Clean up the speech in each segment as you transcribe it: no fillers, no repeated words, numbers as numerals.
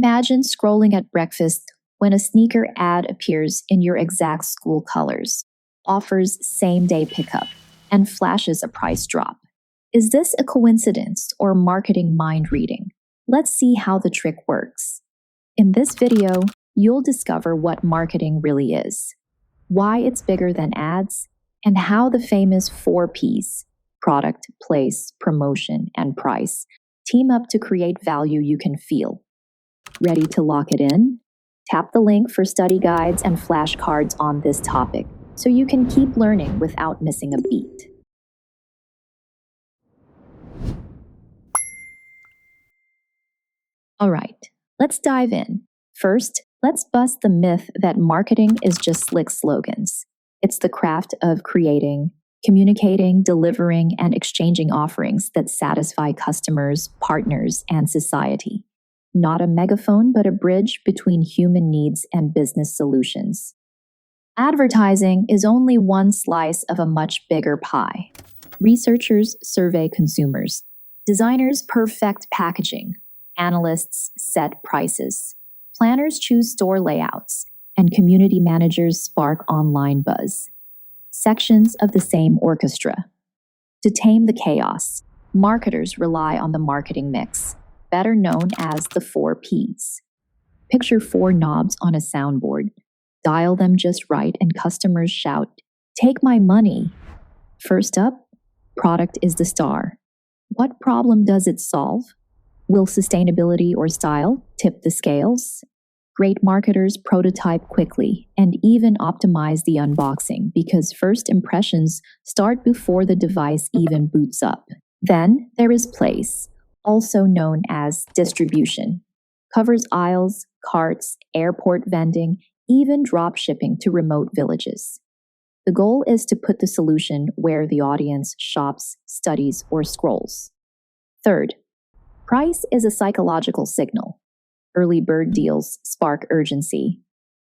Imagine scrolling at breakfast when a sneaker ad appears in your exact school colors, offers same-day pickup, and flashes a price drop. Is this a coincidence or marketing mind reading? Let's see how the trick works. In this video, you'll discover what marketing really is, why it's bigger than ads, and how the famous 4 Ps, product, place, promotion, and price, team up to create value you can feel. Ready to lock it in? Tap the link for study guides and flashcards on this topic so you can keep learning without missing a beat. All right, let's dive in. First, let's bust the myth that marketing is just slick slogans. It's the craft of creating, communicating, delivering, and exchanging offerings that satisfy customers, partners, and society. Not a megaphone, but a bridge between human needs and business solutions. Advertising is only one slice of a much bigger pie. Researchers survey consumers. Designers perfect packaging. Analysts set prices. Planners choose store layouts. And community managers spark online buzz. Sections of the same orchestra. To tame the chaos, marketers rely on the marketing mix, better known as the 4 Ps. Picture 4 knobs on a soundboard. Dial them just right and customers shout, "Take my money." First up, product is the star. What problem does it solve? Will sustainability or style tip the scales? Great marketers prototype quickly and even optimize the unboxing because first impressions start before the device even boots up. Then there is place, also known as distribution. Covers aisles, carts, airport vending, even drop shipping to remote villages. The goal is to put the solution where the audience shops, studies, or scrolls. Third, price is a psychological signal. Early bird deals spark urgency.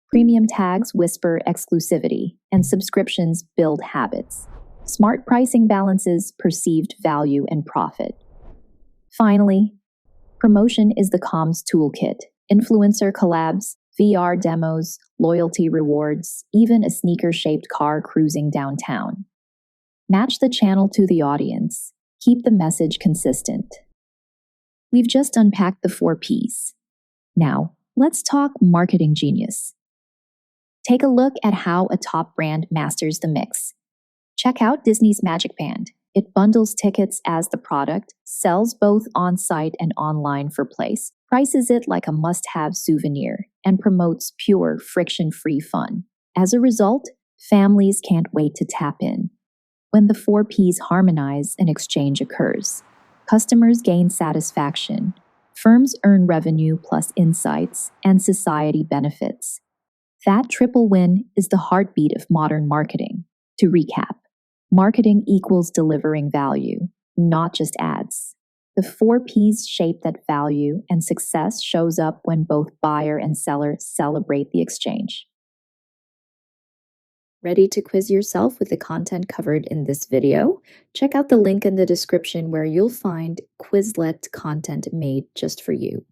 Premium tags whisper exclusivity, and subscriptions build habits. Smart pricing balances perceived value and profit. Finally, promotion is the comms toolkit. Influencer collabs, VR demos, loyalty rewards, even a sneaker-shaped car cruising downtown. Match the channel to the audience. Keep the message consistent. We've just unpacked the 4 Ps. Now, let's talk marketing genius. Take a look at how a top brand masters the mix. Check out Disney's MagicBand. It bundles tickets as the product, sells both on-site and online for place, prices it like a must-have souvenir, and promotes pure, friction-free fun. As a result, families can't wait to tap in. When the 4 Ps harmonize, an exchange occurs. Customers gain satisfaction, firms earn revenue plus insights, and society benefits. That triple win is the heartbeat of modern marketing. To recap, marketing equals delivering value, not just ads. The 4 Ps shape that value, and success shows up when both buyer and seller celebrate the exchange. Ready to quiz yourself with the content covered in this video? Check out the link in the description where you'll find Quizlet content made just for you.